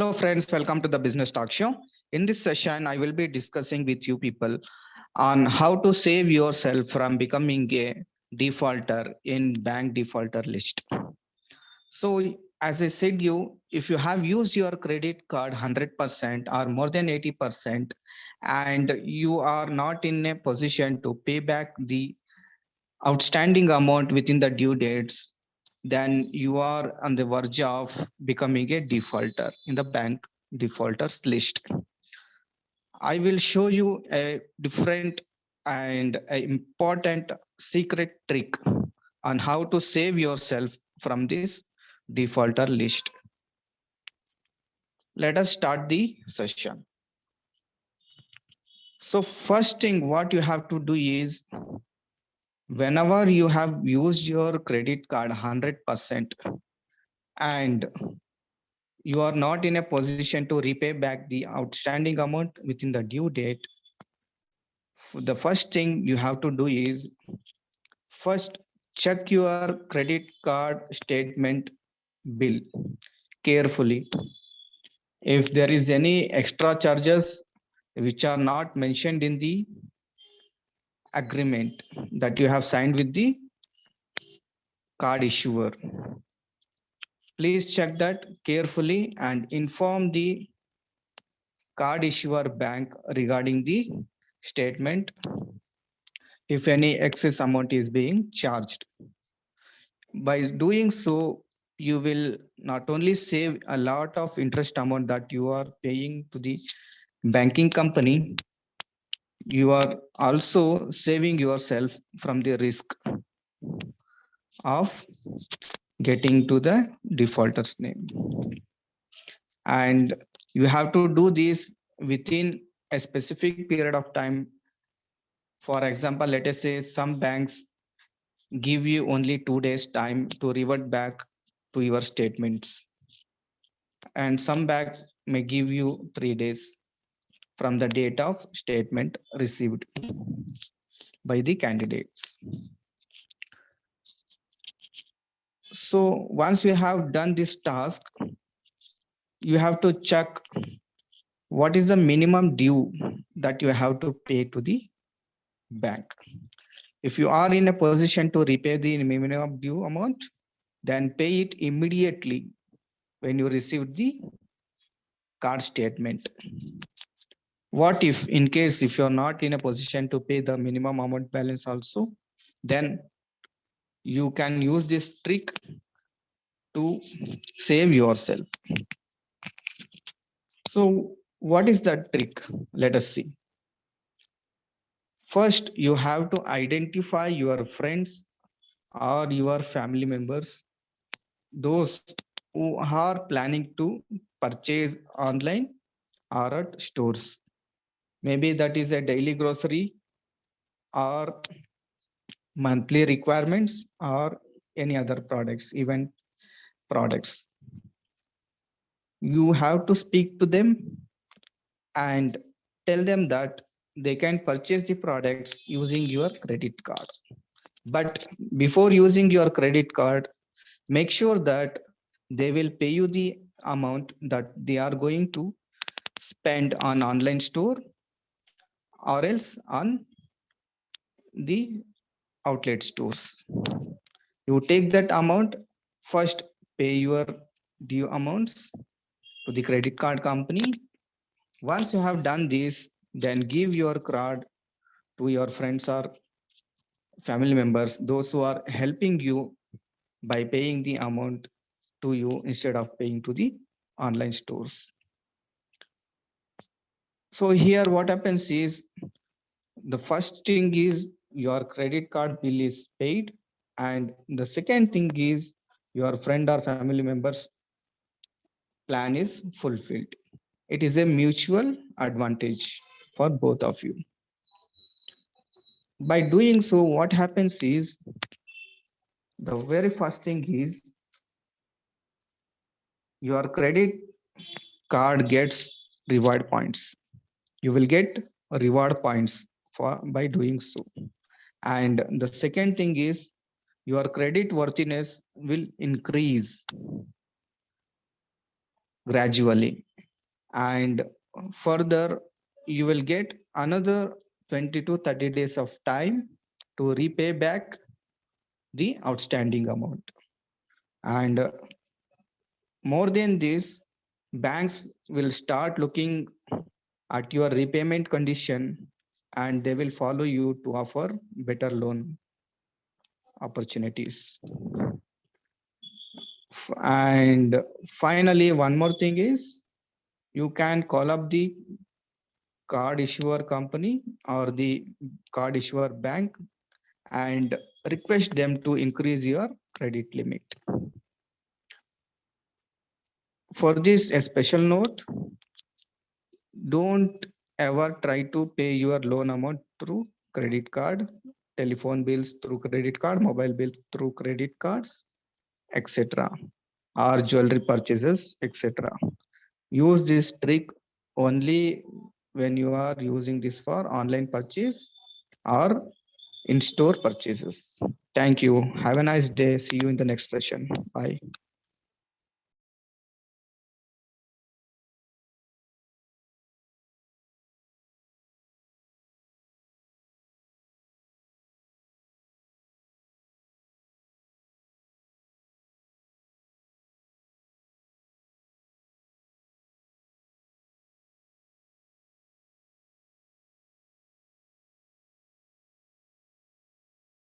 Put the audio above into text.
Hello, friends. Welcome to the Business Talk Show. In this session, I will be discussing with you people on how to save yourself from becoming a defaulter in bank defaulter list. So, as I said, if you have used your credit card 100% or more than 80%, and you are not in a position to pay back the outstanding amount within the due dates, then you are on the verge of becoming a defaulter in the bank defaulters list. I will show you a different and a important secret trick on how to save yourself from this defaulter list. Let us start the session. So first thing what you have to do is, whenever you have used your credit card 100% and you are not in a position to repay back the outstanding amount within the due date, the first thing you have to do is first check your credit card statement bill carefully. If there is any extra charges which are not mentioned in the agreement that you have signed with the card issuer, please check that carefully and inform the card issuer bank regarding the statement if any excess amount is being charged. By doing so, you will not only save a lot of interest amount that you are paying to the banking company, you are also saving yourself from the risk of getting to the defaulter's name. And you have to do this within a specific period of time. For example, let us say some banks give you only 2 days time to revert back to your statements, and some bank may give you 3 days from the date of statement received by the candidates. So once you have done this task, you have to check what is the minimum due that you have to pay to the bank. If you are in a position to repay the minimum due amount, then pay it immediately when you receive the card statement. What if in case if you're not in a position to pay the minimum amount balance also, then you can use this trick to save yourself. So what is that trick? Let us see. First, you have to identify your friends or your family members, those who are planning to purchase online or at stores. Maybe that is a daily grocery or monthly requirements or any other products, even products. You have to speak to them and tell them that they can purchase the products using your credit card. But before using your credit card, make sure that they will pay you the amount that they are going to spend on online store or else on the outlet stores. You take that amount, first pay your due amounts to the credit card company. Once you have done this, then give your card to your friends or family members, those who are helping you by paying the amount to you instead of paying to the online stores. So here what happens is, the first thing is your credit card bill is paid, and the second thing is your friend or family members plan is fulfilled. It is a mutual advantage for both of you. By doing so, what happens is, the very first thing is your credit card gets reward points. You will get reward points for by doing so. And the second thing is your credit worthiness will increase gradually. And further, you will get another 20 to 30 days of time to repay back the outstanding amount. And more than this, banks will start looking at your repayment condition and they will follow you to offer better loan opportunities. And finally, one more thing is you can call up the card issuer company or the card issuer bank and request them to increase your credit limit. For this, a special note, don't ever try to pay your loan amount through credit card, telephone bills through credit card, mobile bills through credit cards, etc., or jewelry purchases, etc. Use this trick only when you are using this for online purchase or in store purchases. Thank you. Have a nice day. See you in the next session. Bye.